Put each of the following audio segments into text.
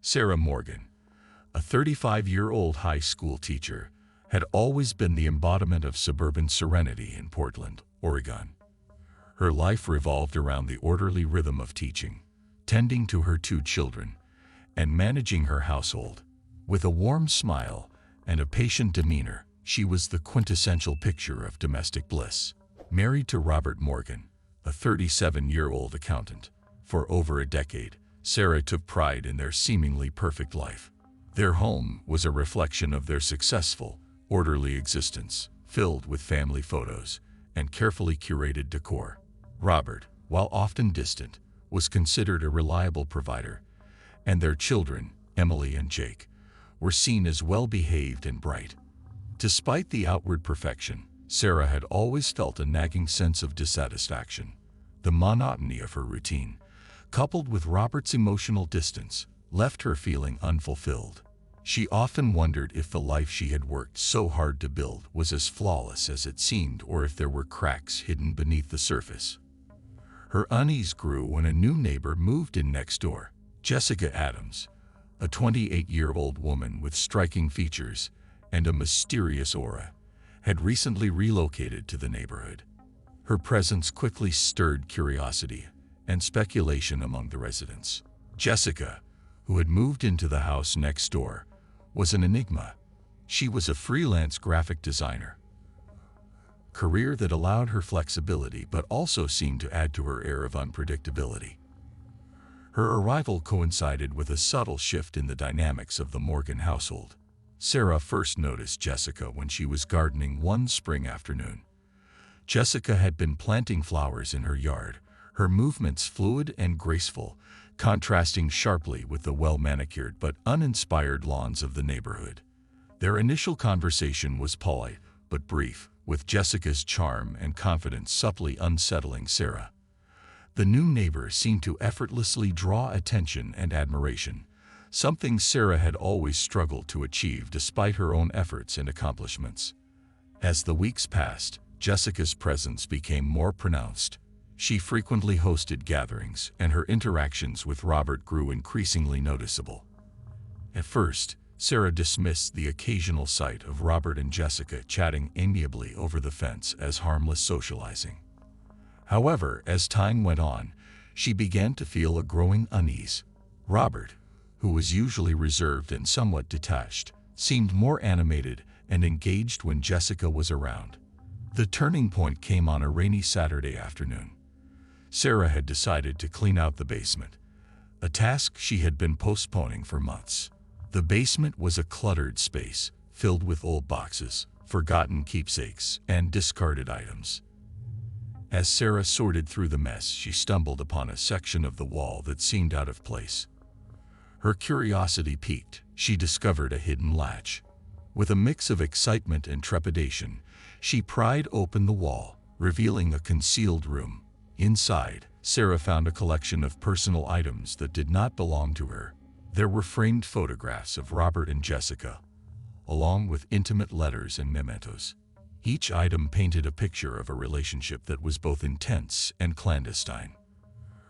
Sarah Morgan, a 35-year-old high school teacher, had always been the embodiment of suburban serenity in Portland, Oregon. Her life revolved around the orderly rhythm of teaching, tending to her 2 children, and managing her household. With a warm smile and a patient demeanor, she was the quintessential picture of domestic bliss. Married to Robert Morgan, a 37-year-old accountant, for over a decade, Sarah took pride in their seemingly perfect life. Their home was a reflection of their successful, orderly existence, filled with family photos and carefully curated decor. Robert, while often distant, was considered a reliable provider, and their children, Emily and Jake, were seen as well-behaved and bright. Despite the outward perfection, Sarah had always felt a nagging sense of dissatisfaction. The monotony of her routine, coupled with Robert's emotional distance, left her feeling unfulfilled. She often wondered if the life she had worked so hard to build was as flawless as it seemed, or if there were cracks hidden beneath the surface. Her unease grew when a new neighbor moved in next door. Jessica Adams, a 28-year-old woman with striking features and a mysterious aura, had recently relocated to the neighborhood. Her presence quickly stirred curiosity and speculation among the residents. Jessica, who had moved into the house next door, was an enigma. She was a freelance graphic designer, career that allowed her flexibility but also seemed to add to her air of unpredictability. Her arrival coincided with a subtle shift in the dynamics of the Morgan household. Sarah first noticed Jessica when she was gardening one spring afternoon. Jessica had been planting flowers in her yard, her movements fluid and graceful, contrasting sharply with the well-manicured but uninspired lawns of the neighborhood. Their initial conversation was polite but brief, with Jessica's charm and confidence subtly unsettling Sarah. The new neighbor seemed to effortlessly draw attention and admiration, something Sarah had always struggled to achieve despite her own efforts and accomplishments. As the weeks passed, Jessica's presence became more pronounced. She frequently hosted gatherings, and her interactions with Robert grew increasingly noticeable. At first, Sarah dismissed the occasional sight of Robert and Jessica chatting amiably over the fence as harmless socializing. However, as time went on, she began to feel a growing unease. Robert, who was usually reserved and somewhat detached, seemed more animated and engaged when Jessica was around. The turning point came on a rainy Saturday afternoon. Sarah had decided to clean out the basement, a task she had been postponing for months. The basement was a cluttered space, filled with old boxes, forgotten keepsakes, and discarded items. As Sarah sorted through the mess, she stumbled upon a section of the wall that seemed out of place. Her curiosity piqued. She discovered a hidden latch. With a mix of excitement and trepidation, she pried open the wall, revealing a concealed room. Inside, Sarah found a collection of personal items that did not belong to her. There were framed photographs of Robert and Jessica, along with intimate letters and mementos. Each item painted a picture of a relationship that was both intense and clandestine.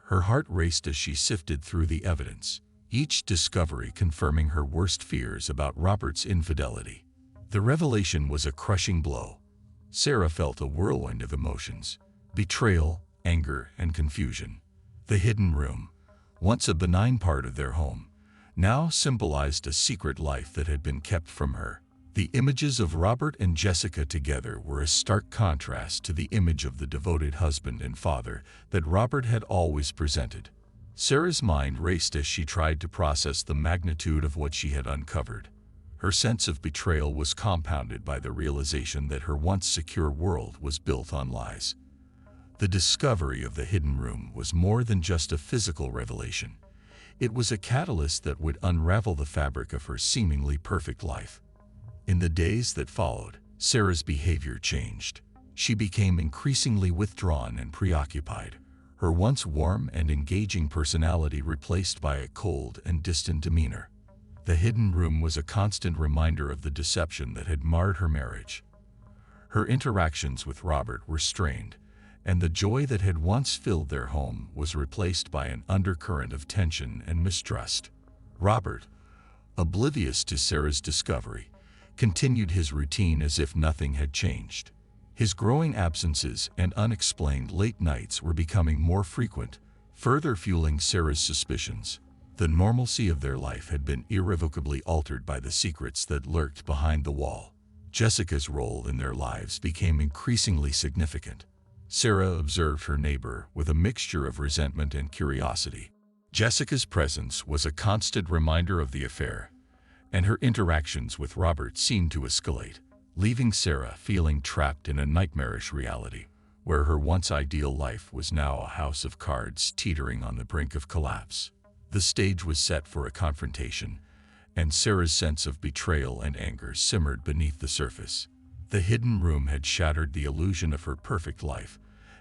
Her heart raced as she sifted through the evidence, each discovery confirming her worst fears about Robert's infidelity. The revelation was a crushing blow. Sarah felt a whirlwind of emotions: betrayal, anger, and confusion. The hidden room, once a benign part of their home, now symbolized a secret life that had been kept from her. The images of Robert and Jessica together were a stark contrast to the image of the devoted husband and father that Robert had always presented. Sarah's mind raced as she tried to process the magnitude of what she had uncovered. Her sense of betrayal was compounded by the realization that her once secure world was built on lies. The discovery of the hidden room was more than just a physical revelation. It was a catalyst that would unravel the fabric of her seemingly perfect life. In the days that followed, Sarah's behavior changed. She became increasingly withdrawn and preoccupied, her once warm and engaging personality replaced by a cold and distant demeanor. The hidden room was a constant reminder of the deception that had marred her marriage. Her interactions with Robert were strained, and the joy that had once filled their home was replaced by an undercurrent of tension and mistrust. Robert, oblivious to Sarah's discovery, continued his routine as if nothing had changed. His growing absences and unexplained late nights were becoming more frequent, further fueling Sarah's suspicions. The normalcy of their life had been irrevocably altered by the secrets that lurked behind the wall. Jessica's role in their lives became increasingly significant. Sarah observed her neighbor with a mixture of resentment and curiosity. Jessica's presence was a constant reminder of the affair, and her interactions with Robert seemed to escalate, leaving Sarah feeling trapped in a nightmarish reality, where her once ideal life was now a house of cards teetering on the brink of collapse. The stage was set for a confrontation, and Sarah's sense of betrayal and anger simmered beneath the surface. The hidden room had shattered the illusion of her perfect life,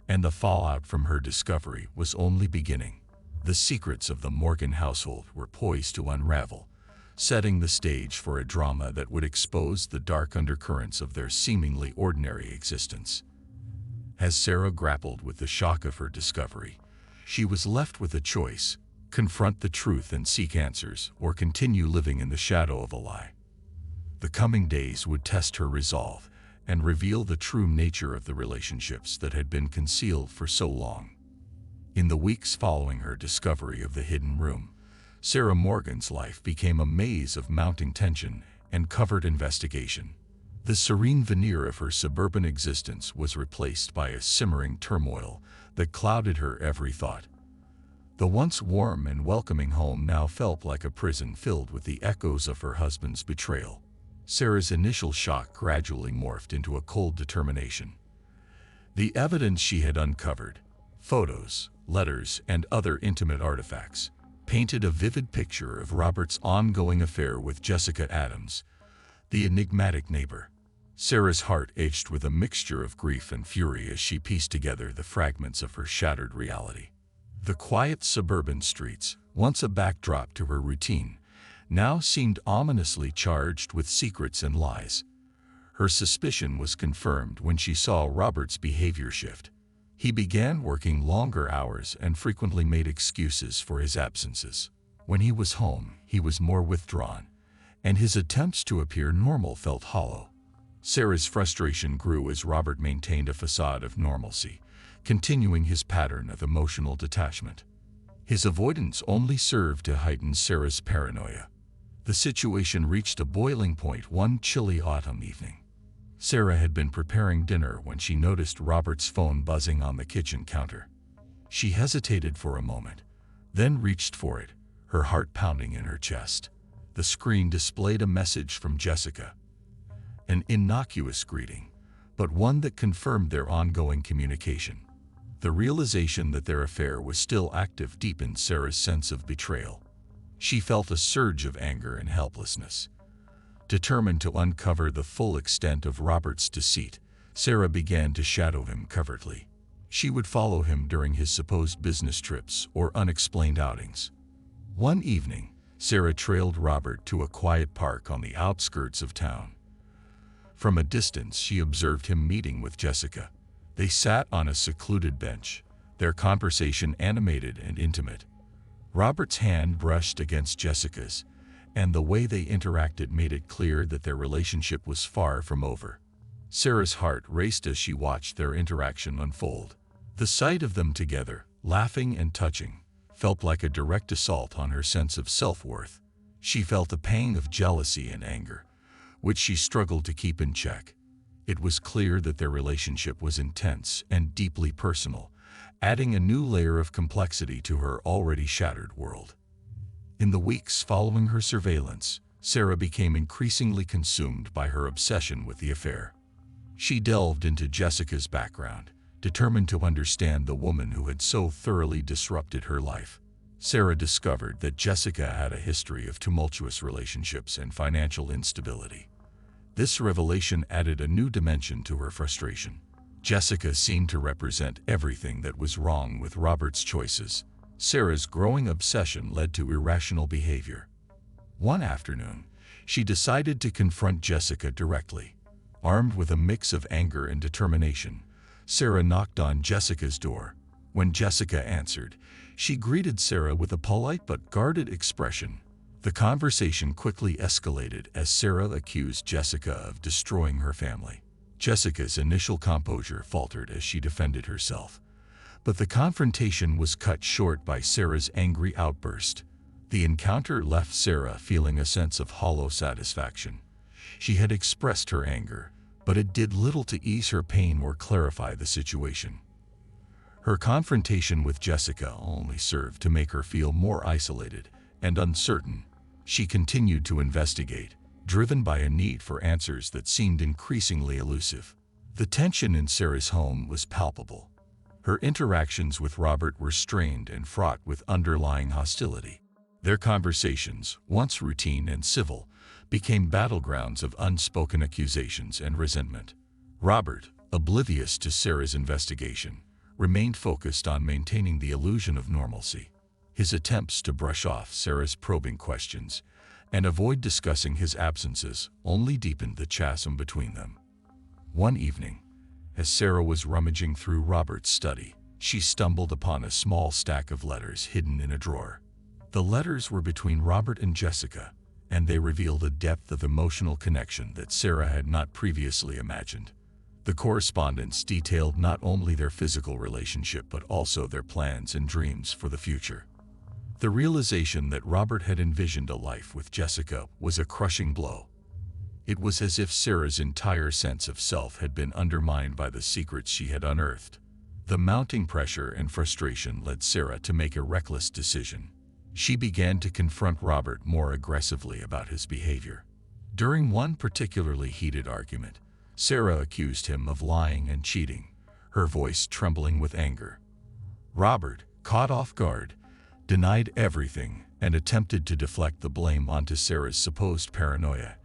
and the fallout from her discovery was only beginning. The secrets of the Morgan household were poised to unravel, setting the stage for a drama that would expose the dark undercurrents of their seemingly ordinary existence. As Sarah grappled with the shock of her discovery, she was left with a choice: confront the truth and seek answers, or continue living in the shadow of a lie. The coming days would test her resolve and reveal the true nature of the relationships that had been concealed for so long. In the weeks following her discovery of the hidden room, Sarah Morgan's life became a maze of mounting tension and covert investigation. The serene veneer of her suburban existence was replaced by a simmering turmoil that clouded her every thought. The once warm and welcoming home now felt like a prison filled with the echoes of her husband's betrayal. Sarah's initial shock gradually morphed into a cold determination. The evidence she had uncovered, photos, letters, and other intimate artifacts, painted a vivid picture of Robert's ongoing affair with Jessica Adams, the enigmatic neighbor. Sarah's heart ached with a mixture of grief and fury as she pieced together the fragments of her shattered reality. The quiet suburban streets, once a backdrop to her routine, now seemed ominously charged with secrets and lies. Her suspicion was confirmed when she saw Robert's behavior shift. He began working longer hours and frequently made excuses for his absences. When he was home, he was more withdrawn, and his attempts to appear normal felt hollow. Sarah's frustration grew as Robert maintained a facade of normalcy, continuing his pattern of emotional detachment. His avoidance only served to heighten Sarah's paranoia. The situation reached a boiling point one chilly autumn evening. Sarah had been preparing dinner when she noticed Robert's phone buzzing on the kitchen counter. She hesitated for a moment, then reached for it, her heart pounding in her chest. The screen displayed a message from Jessica. An innocuous greeting, but one that confirmed their ongoing communication. The realization that their affair was still active deepened Sarah's sense of betrayal. She felt a surge of anger and helplessness. Determined to uncover the full extent of Robert's deceit, Sarah began to shadow him covertly. She would follow him during his supposed business trips or unexplained outings. One evening, Sarah trailed Robert to a quiet park on the outskirts of town. From a distance, she observed him meeting with Jessica. They sat on a secluded bench, their conversation animated and intimate. Robert's hand brushed against Jessica's, and the way they interacted made it clear that their relationship was far from over. Sarah's heart raced as she watched their interaction unfold. The sight of them together, laughing and touching, felt like a direct assault on her sense of self-worth. She felt a pang of jealousy and anger, which she struggled to keep in check. It was clear that their relationship was intense and deeply personal, adding a new layer of complexity to her already shattered world. In the weeks following her surveillance, Sarah became increasingly consumed by her obsession with the affair. She delved into Jessica's background, determined to understand the woman who had so thoroughly disrupted her life. Sarah discovered that Jessica had a history of tumultuous relationships and financial instability. This revelation added a new dimension to her frustration. Jessica seemed to represent everything that was wrong with Robert's choices. Sarah's growing obsession led to irrational behavior. One afternoon, she decided to confront Jessica directly. Armed with a mix of anger and determination, Sarah knocked on Jessica's door. When Jessica answered, she greeted Sarah with a polite but guarded expression. The conversation quickly escalated as Sarah accused Jessica of destroying her family. Jessica's initial composure faltered as she defended herself, but the confrontation was cut short by Sarah's angry outburst. The encounter left Sarah feeling a sense of hollow satisfaction. She had expressed her anger, but it did little to ease her pain or clarify the situation. Her confrontation with Jessica only served to make her feel more isolated and uncertain. She continued to investigate, driven by a need for answers that seemed increasingly elusive. The tension in Sarah's home was palpable. Her interactions with Robert were strained and fraught with underlying hostility. Their conversations, once routine and civil, became battlegrounds of unspoken accusations and resentment. Robert, oblivious to Sarah's investigation, remained focused on maintaining the illusion of normalcy. His attempts to brush off Sarah's probing questions and avoid discussing his absences only deepened the chasm between them. One evening, as Sarah was rummaging through Robert's study, she stumbled upon a small stack of letters hidden in a drawer. The letters were between Robert and Jessica, and they revealed a depth of emotional connection that Sarah had not previously imagined. The correspondence detailed not only their physical relationship but also their plans and dreams for the future. The realization that Robert had envisioned a life with Jessica was a crushing blow. It was as if Sarah's entire sense of self had been undermined by the secrets she had unearthed. The mounting pressure and frustration led Sarah to make a reckless decision. She began to confront Robert more aggressively about his behavior. During one particularly heated argument, Sarah accused him of lying and cheating, her voice trembling with anger. Robert, caught off guard, denied everything and attempted to deflect the blame onto Sarah's supposed paranoia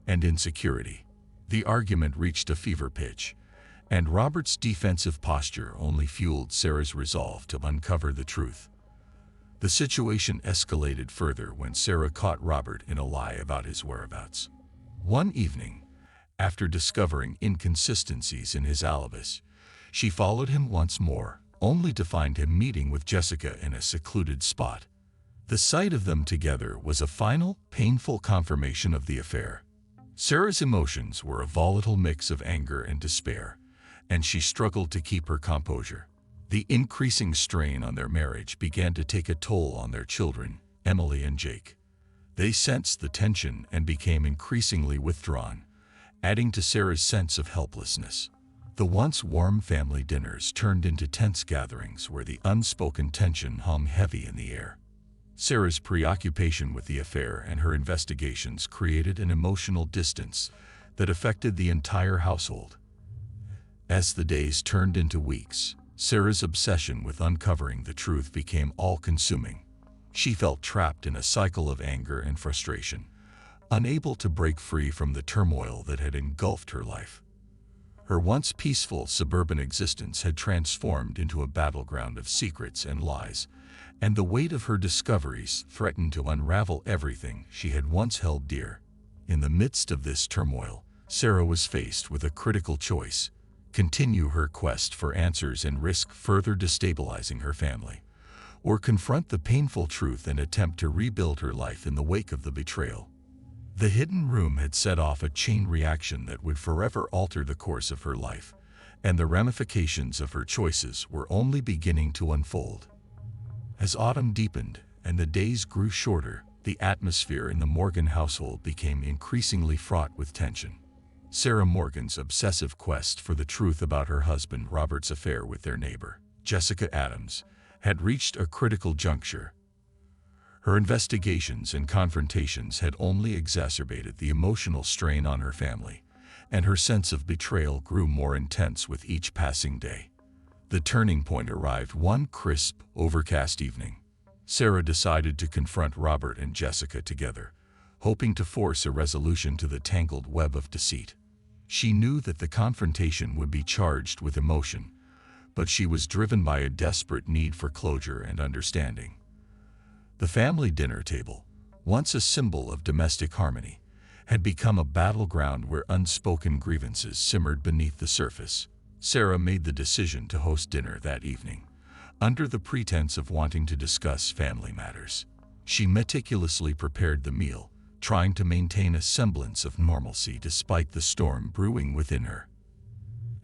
and insecurity. The argument reached a fever pitch, and Robert's defensive posture only fueled Sarah's resolve to uncover the truth. The situation escalated further when Sarah caught Robert in a lie about his whereabouts. One evening, after discovering inconsistencies in his alibis, she followed him once more, only to find him meeting with Jessica in a secluded spot. The sight of them together was a final, painful confirmation of the affair. Sarah's emotions were a volatile mix of anger and despair, and she struggled to keep her composure. The increasing strain on their marriage began to take a toll on their children, Emily and Jake. They sensed the tension and became increasingly withdrawn, adding to Sarah's sense of helplessness. The once warm family dinners turned into tense gatherings where the unspoken tension hung heavy in the air. Sarah's preoccupation with the affair and her investigations created an emotional distance that affected the entire household. As the days turned into weeks, Sarah's obsession with uncovering the truth became all-consuming. She felt trapped in a cycle of anger and frustration, unable to break free from the turmoil that had engulfed her life. Her once peaceful suburban existence had transformed into a battleground of secrets and lies, and the weight of her discoveries threatened to unravel everything she had once held dear. In the midst of this turmoil, Sarah was faced with a critical choice: continue her quest for answers and risk further destabilizing her family, or confront the painful truth and attempt to rebuild her life in the wake of the betrayal. The hidden room had set off a chain reaction that would forever alter the course of her life, and the ramifications of her choices were only beginning to unfold. As autumn deepened and the days grew shorter, the atmosphere in the Morgan household became increasingly fraught with tension. Sarah Morgan's obsessive quest for the truth about her husband Robert's affair with their neighbor, Jessica Adams, had reached a critical juncture. Her investigations and confrontations had only exacerbated the emotional strain on her family, and her sense of betrayal grew more intense with each passing day. The turning point arrived one crisp, overcast evening. Sarah decided to confront Robert and Jessica together, hoping to force a resolution to the tangled web of deceit. She knew that the confrontation would be charged with emotion, but she was driven by a desperate need for closure and understanding. The family dinner table, once a symbol of domestic harmony, had become a battleground where unspoken grievances simmered beneath the surface. Sarah made the decision to host dinner that evening, under the pretense of wanting to discuss family matters. She meticulously prepared the meal, trying to maintain a semblance of normalcy despite the storm brewing within her.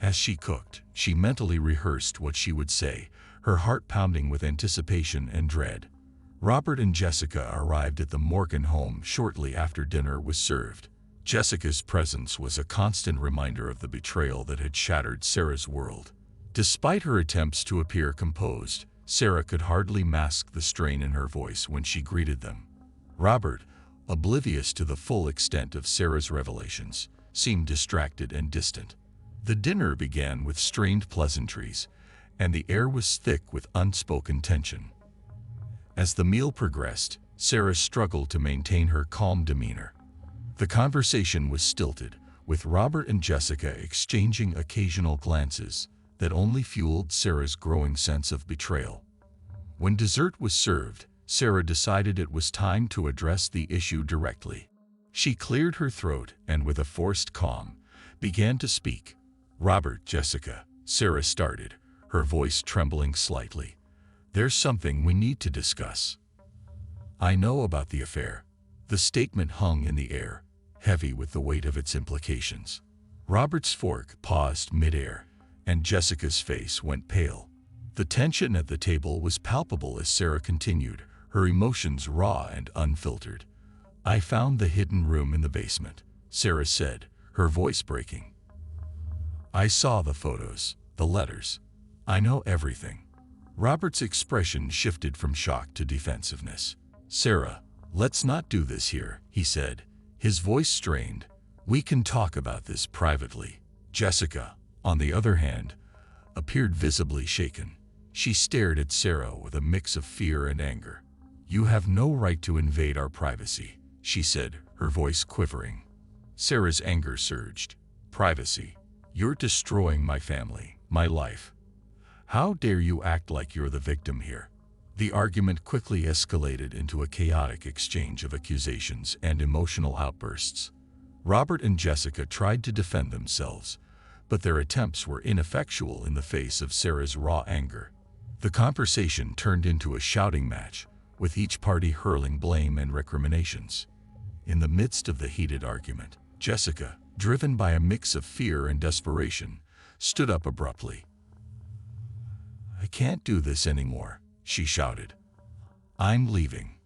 As she cooked, she mentally rehearsed what she would say, her heart pounding with anticipation and dread. Robert and Jessica arrived at the Morgan home shortly after dinner was served. Jessica's presence was a constant reminder of the betrayal that had shattered Sarah's world. Despite her attempts to appear composed, Sarah could hardly mask the strain in her voice when she greeted them. Robert, oblivious to the full extent of Sarah's revelations, seemed distracted and distant. The dinner began with strained pleasantries, and the air was thick with unspoken tension. As the meal progressed, Sarah struggled to maintain her calm demeanor. The conversation was stilted, with Robert and Jessica exchanging occasional glances that only fueled Sarah's growing sense of betrayal. When dessert was served, Sarah decided it was time to address the issue directly. She cleared her throat and, with a forced calm, began to speak. "Robert, Jessica," Sarah started, her voice trembling slightly. "There's something we need to discuss. I know about the affair." The statement hung in the air, heavy with the weight of its implications. Robert's fork paused midair, and Jessica's face went pale. The tension at the table was palpable as Sarah continued, her emotions raw and unfiltered. "I found the hidden room in the basement," Sarah said, her voice breaking. "I saw the photos, the letters. I know everything." Robert's expression shifted from shock to defensiveness. "Sarah, let's not do this here," he said, his voice strained. "We can talk about this privately." Jessica, on the other hand, appeared visibly shaken. She stared at Sarah with a mix of fear and anger. "You have no right to invade our privacy," she said, her voice quivering. Sarah's anger surged. "Privacy? You're destroying my family, my life. How dare you act like you're the victim here?" The argument quickly escalated into a chaotic exchange of accusations and emotional outbursts. Robert and Jessica tried to defend themselves, but their attempts were ineffectual in the face of Sarah's raw anger. The conversation turned into a shouting match, with each party hurling blame and recriminations. In the midst of the heated argument, Jessica, driven by a mix of fear and desperation, stood up abruptly. "I can't do this anymore," she shouted. "I'm leaving."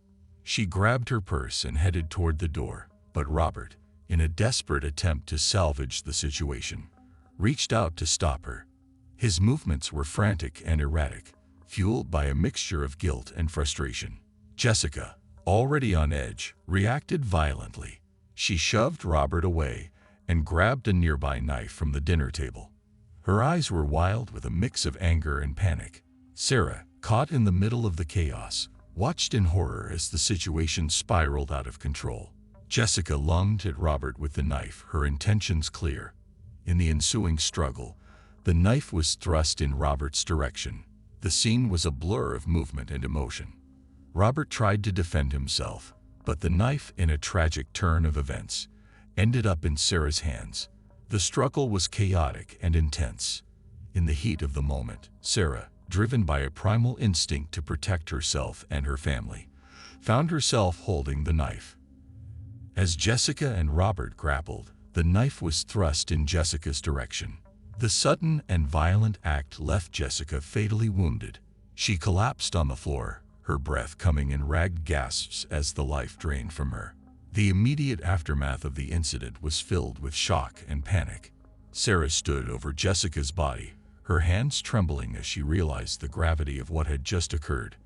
She grabbed her purse and headed toward the door, but Robert, in a desperate attempt to salvage the situation, reached out to stop her. His movements were frantic and erratic, fueled by a mixture of guilt and frustration. Jessica, already on edge, reacted violently. She shoved Robert away and grabbed a nearby knife from the dinner table. Her eyes were wild with a mix of anger and panic. Sarah, caught in the middle of the chaos, watched in horror as the situation spiraled out of control. Jessica lunged at Robert with the knife, her intentions clear. In the ensuing struggle, the knife was thrust in Robert's direction. The scene was a blur of movement and emotion. Robert tried to defend himself, but the knife, in a tragic turn of events, ended up in Sarah's hands. The struggle was chaotic and intense. In the heat of the moment, Sarah, driven by a primal instinct to protect herself and her family, found herself holding the knife. As Jessica and Robert grappled, the knife was thrust in Jessica's direction. The sudden and violent act left Jessica fatally wounded. She collapsed on the floor, her breath coming in ragged gasps as the life drained from her. The immediate aftermath of the incident was filled with shock and panic. Sarah stood over Jessica's body, her hands trembling as she realized the gravity of what had just occurred.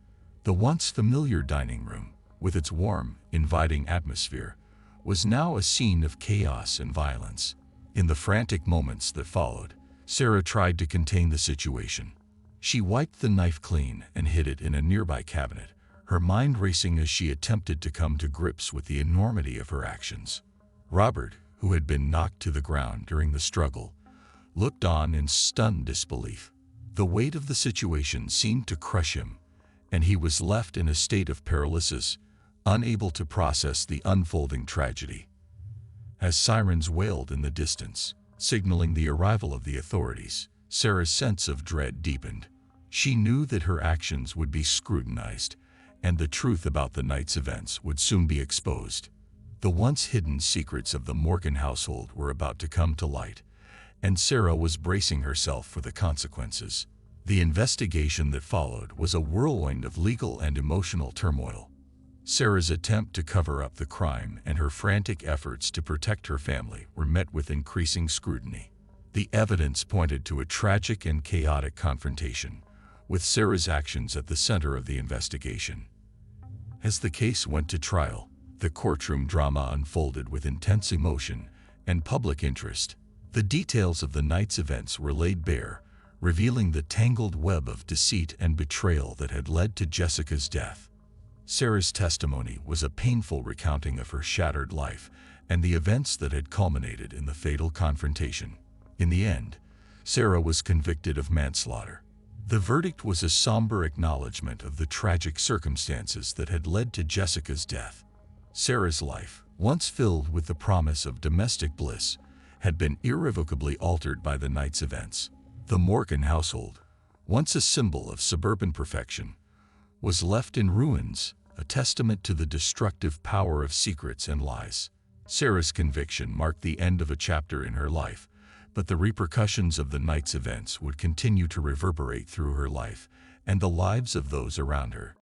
The once familiar dining room, with its warm, inviting atmosphere, was now a scene of chaos and violence. In the frantic moments that followed, Sarah tried to contain the situation. She wiped the knife clean and hid it in a nearby cabinet, her mind racing as she attempted to come to grips with the enormity of her actions. Robert, who had been knocked to the ground during the struggle, looked on in stunned disbelief. The weight of the situation seemed to crush him, and he was left in a state of paralysis, unable to process the unfolding tragedy. As sirens wailed in the distance, signaling the arrival of the authorities, Sarah's sense of dread deepened. She knew that her actions would be scrutinized, and the truth about the night's events would soon be exposed. The once hidden secrets of the Morgan household were about to come to light, and Sarah was bracing herself for the consequences. The investigation that followed was a whirlwind of legal and emotional turmoil. Sarah's attempt to cover up the crime and her frantic efforts to protect her family were met with increasing scrutiny. The evidence pointed to a tragic and chaotic confrontation, with Sarah's actions at the center of the investigation. As the case went to trial, the courtroom drama unfolded with intense emotion and public interest. The details of the night's events were laid bare, revealing the tangled web of deceit and betrayal that had led to Jessica's death. Sarah's testimony was a painful recounting of her shattered life and the events that had culminated in the fatal confrontation. In the end, Sarah was convicted of manslaughter. The verdict was a somber acknowledgement of the tragic circumstances that had led to Jessica's death. Sarah's life, once filled with the promise of domestic bliss, had been irrevocably altered by the night's events. The Morgan household, once a symbol of suburban perfection, was left in ruins, a testament to the destructive power of secrets and lies. Sarah's conviction marked the end of a chapter in her life, but the repercussions of the night's events would continue to reverberate through her life and the lives of those around her.